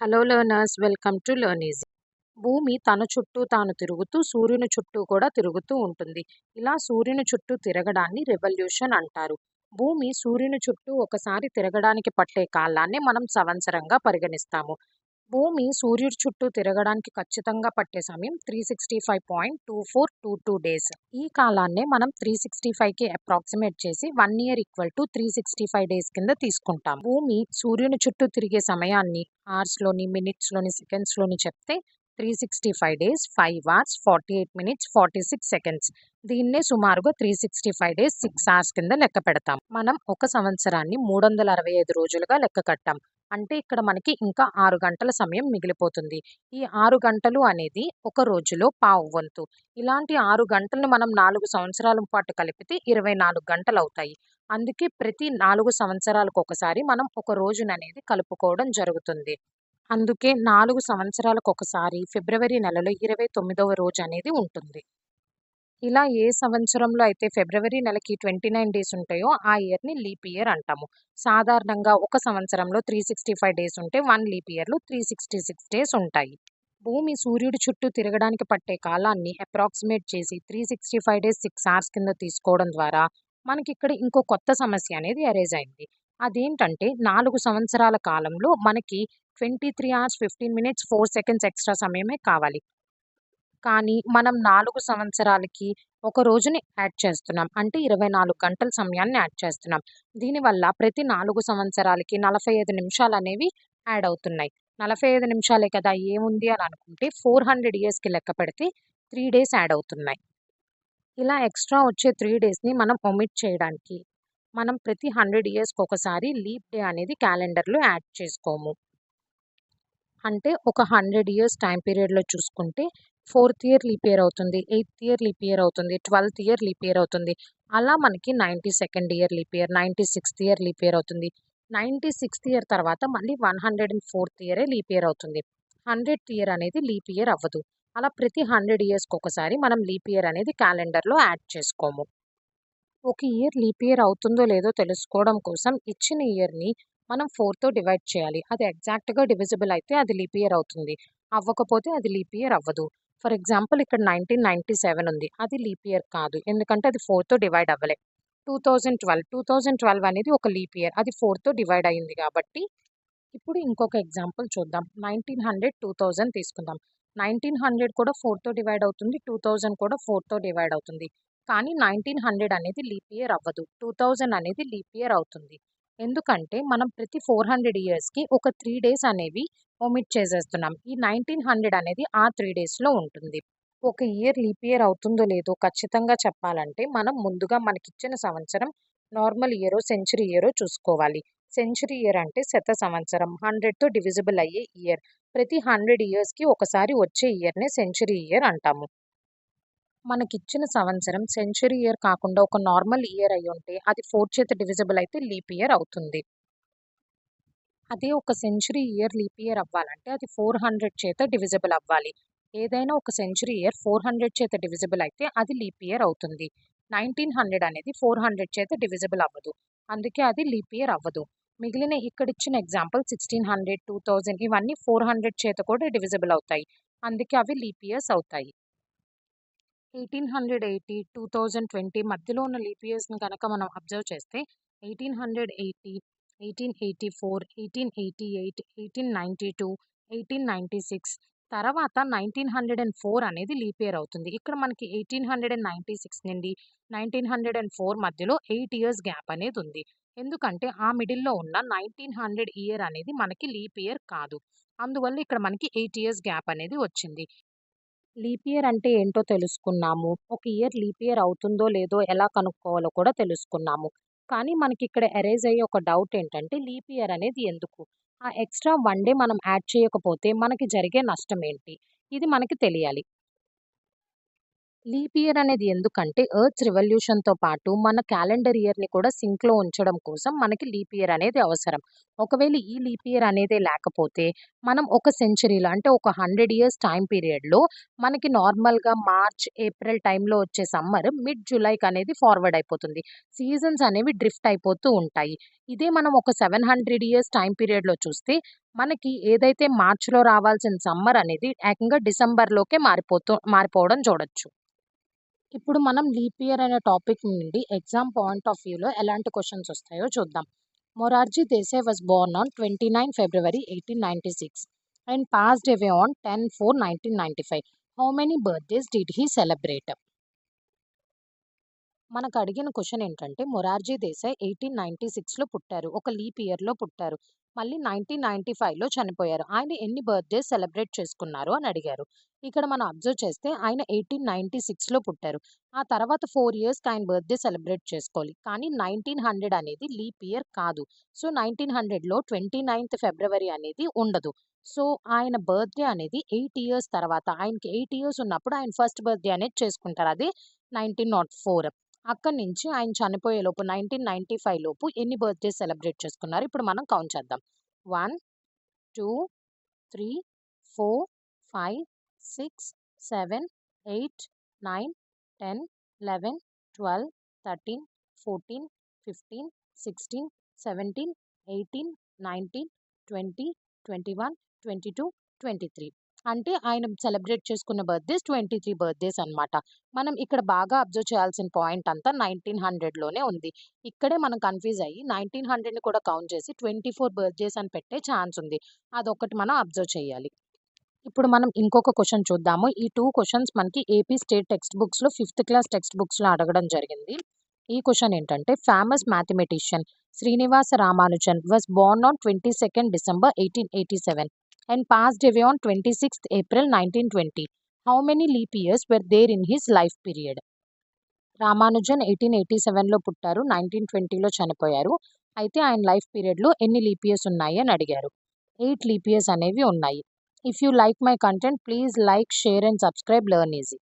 Hello learners, welcome to learn easy. భూమి తన చుట్టూ తాను తిరుగుతూ సూర్యుని చుట్టూ కూడా తిరుగుతూ ఉంటుంది. ఇలా సూర్యుని చుట్టూ తిరగడాన్ని రెవల్యూషన్ అంటారు. భూమి సూర్యుని చుట్టూ ఒకసారి తిరగడానికి పట్టే కాలాన్ని మనం సంవత్సరంగా పరిగణిస్తాము. భూమి సూర్యుడి చుట్టూ తిరగడానికి ఖచ్చితంగా పట్టే సమయం 365.2422 డేస్. ఈ కాలాన్నే మనం 365కి అప్రాక్సిమేట్ చేసి 1 ఇయర్ ఈక్వల్ టు 365 డేస్ కింద తీసుకుంటాం. భూమి సూర్యుని చుట్టూ తిరిగే సమయాన్ని అవర్స్లోని, మినిట్స్లోని, సెకండ్స్లోని చెప్తే 365 డేస్, 5 అవర్స్, 48 మినిట్స్, 46 సెకండ్స్. దీన్నే సుమారుగా 365 డేస్, 6 అవర్స్ కింద లెక్క పెడతాం. మనం ఒక సంవత్సరాన్ని 365 రోజులుగా లెక్క కట్టాం. అంటే ఇక్కడ మనకి ఇంకా 6 గంటల సమయం మిగిలిపోతుంది. ఈ 6 గంటలు అనేది ఒక రోజులో పావు వంతు. ఇలాంటి 6 గంటలను మనం 4 సంవత్సరాల పాటు కలిపితే 24 గంటలవుతాయి. అందుకే ప్రతి 4 సంవత్సరాలకు ఒకసారి మనం ఒక రోజుననేది కలుపుకోవడం జరుగుతుంది. అందుకే 4 సంవత్సరాలకు ఒకసారి ఫిబ్రవరి నెలలో 29వ రోజు అనేది ఉంటుంది. ఇలా ఏ సంవత్సరంలో అయితే ఫిబ్రవరి నెలకి 29 డేస్ ఉంటాయో ఆ ఇయర్‌ని లీప్ ఇయర్ అంటాము. సాధారణంగా ఒక సంవత్సరంలో 365 డేస్ ఉంటే 1 లీప్ ఇయర్‌లో 366 డేస్ ఉంటాయి. భూమి సూర్యుడి చుట్టూ తిరగడానికి పట్టే కాలాన్ని అప్రాక్సిమేట్ చేసి 365 డేస్, 6 అవర్స్ కింద తీసుకోవడం ద్వారా మనకిక్కడ ఇంకో కొత్త సమస్య అనేది అరైజ్ అయింది. అదేంటంటే 4 సంవత్సరాల కాలంలో మనకి 23 అవర్స్, 15 మినిట్స్, 4 సెకండ్స్ ఎక్స్‌ట్రా సమయమే కావాలి. కానీ మనం 4 సంవత్సరాలకి ఒక రోజుని యాడ్ చేస్తున్నాం. అంటే 24 గంటల సమయాన్ని యాడ్ చేస్తున్నాం. దీనివల్ల ప్రతి 4 సంవత్సరాలకి 45 నిమిషాలనేవి యాడ్ అవుతున్నాయి. 45 నిమిషాలే కదా ఏముంది అని అనుకుంటే 400 ఇయర్స్‌కి లెక్క పెడితే 3 డేస్ యాడ్ అవుతున్నాయి. ఇలా ఎక్స్‌ట్రా వచ్చే 3 డేస్‌ని మనం ఒమిట్ చేయడానికి మనం ప్రతి 100 ఇయర్స్‌కి ఒకసారి లీప్ డే అనేది క్యాలెండర్‌లో యాడ్ చేసుకోము. అంటే ఒక 100 ఇయర్స్ టైమ్ పీరియడ్‌లో చూసుకుంటే 4థ్ ఇయర్ లీప్ ఇయర్ అవుతుంది. 8థ్ ఇయర్ లీప్ ఇయర్ అవుతుంది. 12థ్ ఇయర్ లీప్ ఇయర్ అవుతుంది. అలా మనకి 92nd ఇయర్ లీప్ ఇయర్, 96థ్ ఇయర్ లీప్ ఇయర్ అవుతుంది. 96థ్ ఇయర్ తర్వాత మళ్ళీ 104థ్ ఇయరే లీప్ ఇయర్ అవుతుంది. 100థ్ ఇయర్ అనేది లీప్ ఇయర్ అవ్వదు. అలా ప్రతి 100 ఇయర్స్‌కి ఒకసారి మనం లీప్ ఇయర్ అనేది క్యాలెండర్‌లో యాడ్ చేసుకోము. ఒక ఇయర్ లీప్ ఇయర్ అవుతుందో లేదో తెలుసుకోవడం కోసం ఇచ్చిన ఇయర్‌ని మనం 4తో డివైడ్ చేయాలి. అది ఎగ్జాక్ట్‌గా డివిజిబుల్ అయితే అది లీప్ ఇయర్ అవుతుంది. అవ్వకపోతే అది లీప్ ఇయర్ అవ్వదు. ఫర్ ఎగ్జాంపుల్ ఇక్కడ 1997 ఉంది. అది లీప్ ఇయర్ కాదు. ఎందుకంటే అది 4తో డివైడ్ అవ్వలే. 2012 అనేది ఒక లీప్ ఇయర్. అది 4తో డివైడ్ అయింది కాబట్టి ఇప్పుడు ఇంకొక ఎగ్జాంపుల్ చూద్దాం. 1900, 2000 తీసుకుందాం. 1900 కూడా 4తో డివైడ్ అవుతుంది. 2000 కూడా 4తో డివైడ్ అవుతుంది. కానీ 1900 అనేది లీప్ ఇయర్ అవ్వదు. 2000 అనేది లీప్ ఇయర్ అవుతుంది. ఎందుకంటే మనం ప్రతి 400 ఇయర్స్‌కి ఒక 3 డేస్ అనేవి ఒమిట్ చేసేస్తున్నాం. ఈ 1900 అనేది ఆ 3 డేస్‌లో ఉంటుంది. ఒక ఇయర్ లీప్ ఇయర్ అవుతుందో లేదో ఖచ్చితంగా చెప్పాలంటే మనం ముందుగా మనకిచ్చిన సంవత్సరం నార్మల్ ఇయరో, సెంచరీ ఇయరో చూసుకోవాలి. సెంచరీ ఇయర్ అంటే శత సంవత్సరం. 100తో డివిజిబుల్ అయ్యే ఇయర్. ప్రతి 100 ఇయర్స్‌కి ఒకసారి వచ్చే ఇయర్‌నే సెంచరీ ఇయర్ అంటాము. మనకిచ్చిన సంవత్సరం సెంచరీ ఇయర్ కాకుండా ఒక నార్మల్ ఇయర్ అయ్యుంటే అది 4 చేత డివిజిబుల్ అయితే లీప్ ఇయర్ అవుతుంది. అదే ఒక సెంచరీ ఇయర్ లీప్ ఇయర్ అవ్వాలంటే అది 400 చేత డివిజిబుల్ అవ్వాలి. ఏదైనా ఒక సెంచరీ ఇయర్ 400 చేత డివిజిబుల్ అయితే అది లీప్ ఇయర్ అవుతుంది. 1900 అనేది 400 చేత డివిజిబుల్ అవ్వదు. అందుకే అది లీప్ ఇయర్ అవ్వదు. మిగిలిన ఇక్కడిచ్చిన ఎగ్జాంపుల్ 1600, 2000 ఇవన్నీ 400 చేత కూడా డివిజిబుల్ అవుతాయి. అందుకే అవి లీప్ ఇయర్స్ అవుతాయి. 1880, 2020 మధ్యలో ఉన్న లీప్ ఇయర్స్‌ని గనక మనం అబ్జర్వ్ చేస్తే 1880, 1884, 1888, 1892, 1896 తర్వాత 1904 అనేది లీప్ ఇయర్ అవుతుంది. ఇక్కడ మనకి 1896 నుండి 1904 మధ్యలో 8 ఇయర్స్ గ్యాప్ అనేది ఉంది. ఎందుకంటే ఆ మిడిల్‌లో ఉన్న 1900 ఇయర్ అనేది మనకి లీప్ ఇయర్ కాదు. అందువల్ల ఇక్కడ మనకి 8 ఇయర్స్ గ్యాప్ అనేది వచ్చింది. లీప్ ఇయర్ అంటే ఏంటో తెలుసుకున్నాము. ఒక ఇయర్ లీప్ ఇయర్ అవుతుందో లేదో ఎలా కనుక్కోవాలో కూడా తెలుసుకున్నాము. కానీ మనకిక్కడ అరైజ్ అయ్యే ఒక డౌట్ ఏంటంటే లీప్ ఇయర్ అనేది ఎందుకు? ఆ ఎక్స్‌ట్రా 1 డే మనం యాడ్ చేయకపోతే మనకి జరిగే నష్టం ఏంటి? ఇది మనకి తెలియాలి. లీప్ ఇయర్ అనేది ఎందుకంటే ఎర్త్స్ రివల్యూషన్‌తో పాటు మన క్యాలెండర్ ఇయర్‌ని కూడా సింక్‌లో ఉంచడం కోసం మనకి లీప్ ఇయర్ అనేది అవసరం. ఒకవేళ ఈ లీప్ ఇయర్ అనేదే లేకపోతే మనం ఒక సెంచరీలో అంటే ఒక 100 ఇయర్స్ టైమ్ పీరియడ్‌లో మనకి నార్మల్‌గా మార్చ్, ఏప్రిల్ టైంలో వచ్చే సమ్మర్ మిడ్ జులైకనేది ఫార్వర్డ్ అయిపోతుంది. సీజన్స్ అనేవి డ్రిఫ్ట్ అయిపోతూ ఉంటాయి. ఇదే మనం ఒక 700 ఇయర్స్ టైమ్ పీరియడ్‌లో చూస్తే మనకి ఏదైతే మార్చ్‌లో రావాల్సిన సమ్మర్ అనేది ఏకంగా డిసెంబర్‌లోకే మారిపోవడం చూడొచ్చు. ఇప్పుడు మనం లీప్ ఇయర్ అనే టాపిక్ నుండి ఎగ్జామ్ పాయింట్ ఆఫ్ వ్యూలో ఎలాంటి క్వెషన్స్ వస్తాయో చూద్దాం. Morarji Desai was born on 29 February 1896 and passed away on 10/4/1995. How many birthdays did he celebrate? మనకు అడిగిన క్వెషన్ ఏంటంటే మొరార్జీ దేశాయ్ 1896లో పుట్టారు. ఒక లీప్ ఇయర్‌లో పుట్టారు. మళ్ళీ 1995లో చనిపోయారు. ఆయన ఎన్ని బర్త్‌డేస్ సెలబ్రేట్ చేసుకున్నారు అని అడిగారు. ఇక్కడ మనం అబ్జర్వ్ చేస్తే ఆయన 1896లో పుట్టారు. ఆ తర్వాత 4 ఇయర్స్‌కి ఆయన బర్త్‌డే సెలబ్రేట్ చేసుకోవాలి. కానీ 1900 అనేది లీప్ ఇయర్ కాదు. సో, 1900లో 29th ఫిబ్రవరి అనేది ఉండదు. సో, ఆయన బర్త్‌డే అనేది 8 ఇయర్స్ తర్వాత ఆయనకి 8 ఇయర్స్ ఉన్నప్పుడు ఆయన ఫస్ట్ బర్త్‌డే అనేది చేసుకుంటారు. అదే 1904. అక్కడి నుంచి ఆయన చనిపోయే లోపు 1995 లోపు ఎన్ని బర్త్‌డేస్ సెలబ్రేట్ చేసుకున్నారు? ఇప్పుడు మనం కౌంట్ చేద్దాం. 1, 2, 3, 4, 5, 6, 7, 8, 9, 10, 11, 12, 13, 14, 15, 16, 17, 18, 19, 20, 21, 22, 23. అంటే ఆయన సెలబ్రేట్ చేసుకున్న బర్త్‌డేస్ 23 బర్త్‌డేస్ అన్నమాట. మనం ఇక్కడ బాగా అబ్జర్వ్ చేయాల్సిన పాయింట్ అంతా 1900లోనే ఉంది. ఇక్కడే మనం కన్‌ఫ్యూజ్ అయ్యి 1900ని కూడా కౌంట్ చేసి 24 బర్త్‌డేస్ అని పెట్టే ఛాన్స్ ఉంది. అదొక్కటి మనం అబ్జర్వ్ చేయాలి. ఇప్పుడు మనం ఇంకొక క్వెషన్ చూద్దాము. ఈ 2 క్వెషన్స్ మనకి ఏపీ స్టేట్ టెక్స్ట్ బుక్స్‌లో 5th క్లాస్ టెక్స్ట్ బుక్స్‌లో అడగడం జరిగింది. ఈ క్వెషన్ ఏంటంటే famous mathematician Srinivasa Ramanujan was born on 22nd December 1887 and passed away on 26th April 1920. How many leap years were there in his life period? Ramanujan 1887లో పుట్టారు. 1920లో చనిపోయారు. అయితే ఆయన లైఫ్ పీరియడ్‌లో ఎన్ని లీప్ ఇయర్స్ ఉన్నాయి అని అడిగారు. 8 లీప్ ఇయర్స్ అనేవి ఉన్నాయి. If you like my content please like, share and subscribe learn easy.